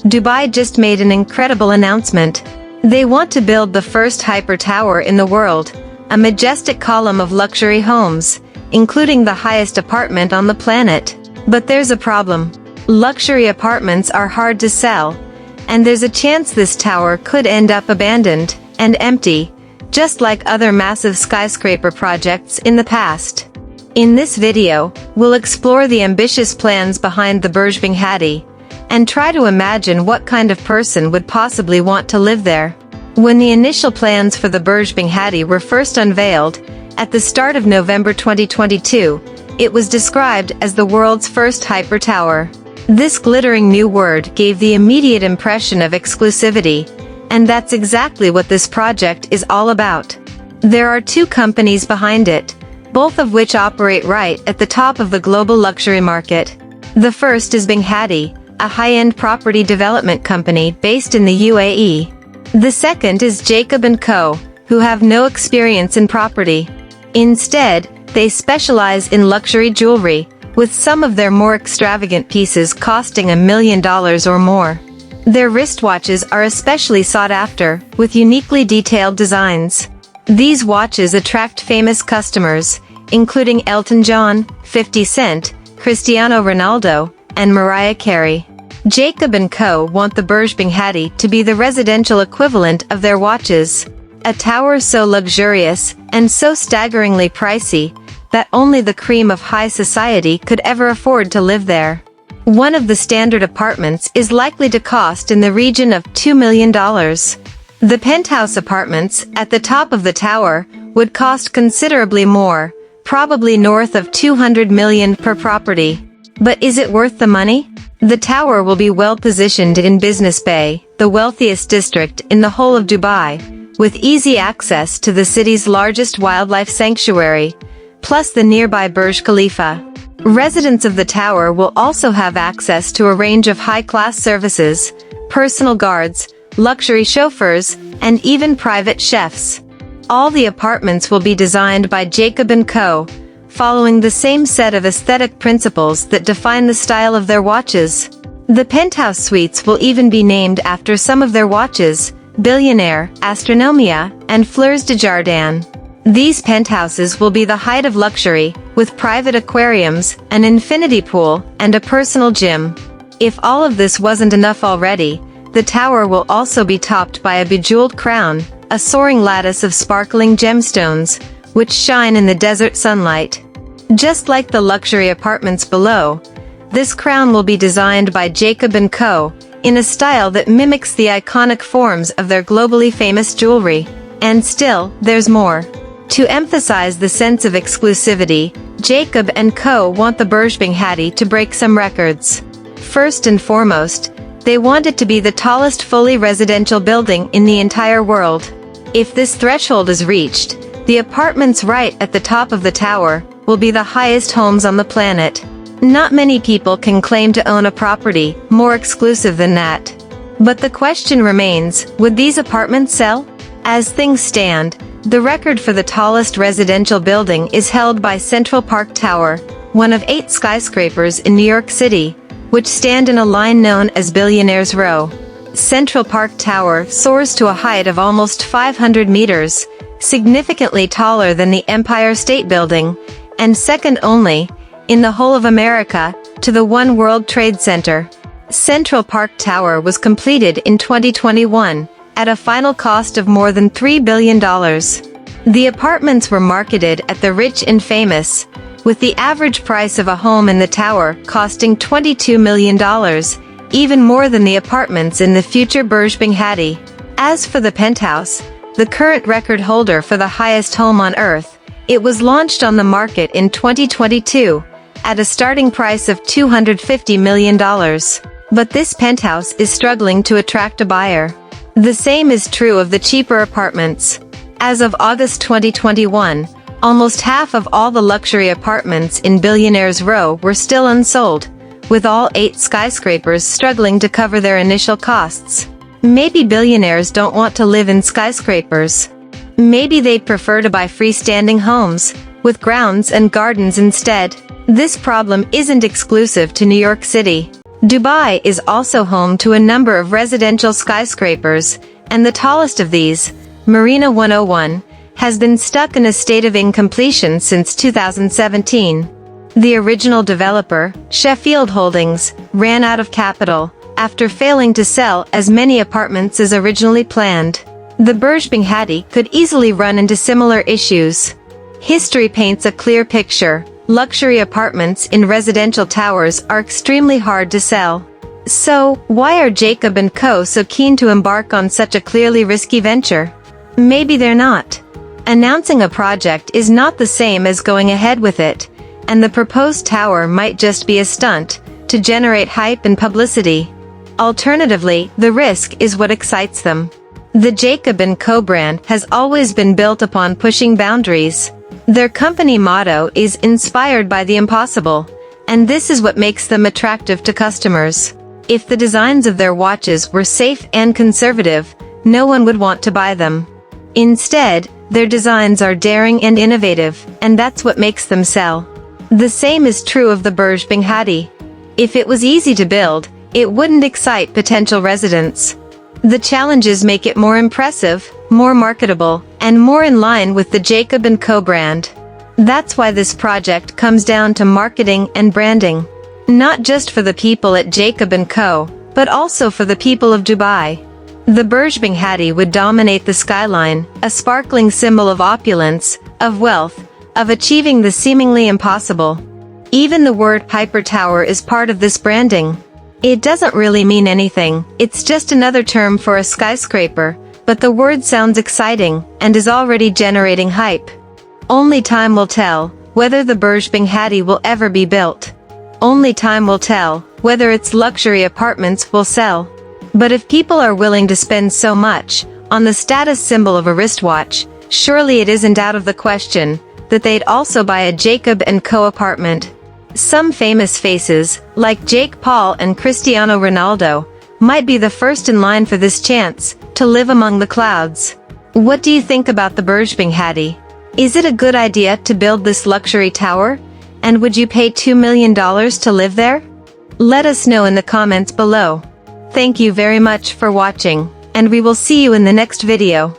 Dubai just made an incredible announcement. They want to build the first hyper tower in the world, a majestic column of luxury homes, including the highest apartment on the planet. But there's a problem. Luxury apartments are hard to sell, and there's a chance this tower could end up abandoned and empty, just like other massive skyscraper projects in the past. In this video, we'll explore the ambitious plans behind the Burj Bang Hadi, and try to imagine what kind of person would possibly want to live there. When the initial plans for the Burj Bang Hadi were first unveiled, at the start of November 2022, it was described as the world's first hyper tower. This glittering new word gave the immediate impression of exclusivity, and that's exactly what this project is all about. There are two companies behind it, both of which operate right at the top of the global luxury market. The first is Bang Hadi, a high-end property development company based in the UAE. The second is Jacob & Co., who have no experience in property. Instead, they specialize in luxury jewelry, with some of their more extravagant pieces costing $1 million or more. Their wristwatches are especially sought after, with uniquely detailed designs. These watches attract famous customers, including Elton John, 50 Cent, Cristiano Ronaldo, and Mariah Carey. Jacob & Co. want the Burj Bang Hadi to be the residential equivalent of their watches. A tower so luxurious, and so staggeringly pricey, that only the cream of high society could ever afford to live there. One of the standard apartments is likely to cost in the region of $2 million. The penthouse apartments, at the top of the tower, would cost considerably more, probably north of $200 million per property. But is it worth the money? The tower will be well positioned in Business Bay, the wealthiest district in the whole of Dubai, with easy access to the city's largest wildlife sanctuary, plus the nearby Burj Khalifa. Residents of the tower will also have access to a range of high-class services, personal guards, luxury chauffeurs, and even private chefs. All the apartments will be designed by Jacob & Co., following the same set of aesthetic principles that define the style of their watches. The penthouse suites will even be named after some of their watches: Billionaire, Astronomia, and Fleurs de Jardin. These penthouses will be the height of luxury, with private aquariums, an infinity pool, and a personal gym. If all of this wasn't enough already, the tower will also be topped by a bejeweled crown, a soaring lattice of sparkling gemstones, which shine in the desert sunlight. Just like the luxury apartments below, this crown will be designed by Jacob & Co. in a style that mimics the iconic forms of their globally famous jewelry. And still, there's more. To emphasize the sense of exclusivity, Jacob & Co. want the Burj Bang Hadi to break some records. First and foremost, they want it to be the tallest fully residential building in the entire world. If this threshold is reached, the apartments right at the top of the tower will be the highest homes on the planet. Not many people can claim to own a property more exclusive than that. But the question remains, would these apartments sell? As things stand, the record for the tallest residential building is held by Central Park Tower, one of 8 skyscrapers in New York City, which stand in a line known as Billionaire's Row. Central Park Tower soars to a height of almost 500 meters, significantly taller than the Empire State Building, and second only, in the whole of America, to the One World Trade Center. Central Park Tower was completed in 2021, at a final cost of more than $3 billion. The apartments were marketed at the rich and famous, with the average price of a home in the tower costing $22 million, even more than the apartments in the future Burj Bang Hadi. As for the penthouse, the current record holder for the highest home on Earth, it was launched on the market in 2022, at a starting price of $250 million. But this penthouse is struggling to attract a buyer. The same is true of the cheaper apartments. As of August 2021, almost half of all the luxury apartments in Billionaire's Row were still unsold, with all 8 skyscrapers struggling to cover their initial costs. Maybe billionaires don't want to live in skyscrapers. Maybe they'd prefer to buy freestanding homes, with grounds and gardens instead. This problem isn't exclusive to New York City. Dubai is also home to a number of residential skyscrapers, and the tallest of these, Marina 101, has been stuck in a state of incompletion since 2017. The original developer, Sheffield Holdings, ran out of capital after failing to sell as many apartments as originally planned. The Burj Al Hadi could easily run into similar issues. History paints a clear picture. Luxury apartments in residential towers are extremely hard to sell. So, why are Jacob & Co. so keen to embark on such a clearly risky venture? Maybe they're not. Announcing a project is not the same as going ahead with it, and the proposed tower might just be a stunt to generate hype and publicity. Alternatively, the risk is what excites them. The Jacob & Co. brand has always been built upon pushing boundaries. Their company motto is inspired by the impossible, and this is what makes them attractive to customers. If the designs of their watches were safe and conservative, no one would want to buy them. Instead, their designs are daring and innovative, and that's what makes them sell. The same is true of the Burj Al Hadi. If it was easy to build, it wouldn't excite potential residents. The challenges make it more impressive, more marketable, and more in line with the Jacob & Co. brand. That's why this project comes down to marketing and branding. Not just for the people at Jacob & Co., but also for the people of Dubai. The Burj Al Hadi would dominate the skyline, a sparkling symbol of opulence, of wealth, of achieving the seemingly impossible. Even the word Hyper Tower is part of this branding. It doesn't really mean anything, it's just another term for a skyscraper, but the word sounds exciting, and is already generating hype. Only time will tell whether the Burj Al Hadi will ever be built. Only time will tell whether its luxury apartments will sell. But if people are willing to spend so much on the status symbol of a wristwatch, surely it isn't out of the question that they'd also buy a Jacob & Co. apartment. Some famous faces, like Jake Paul and Cristiano Ronaldo, might be the first in line for this chance to live among the clouds. What do you think about the Burj Al Hadi? Is it a good idea to build this luxury tower? And would you pay $2 million to live there? Let us know in the comments below. Thank you very much for watching, and we will see you in the next video.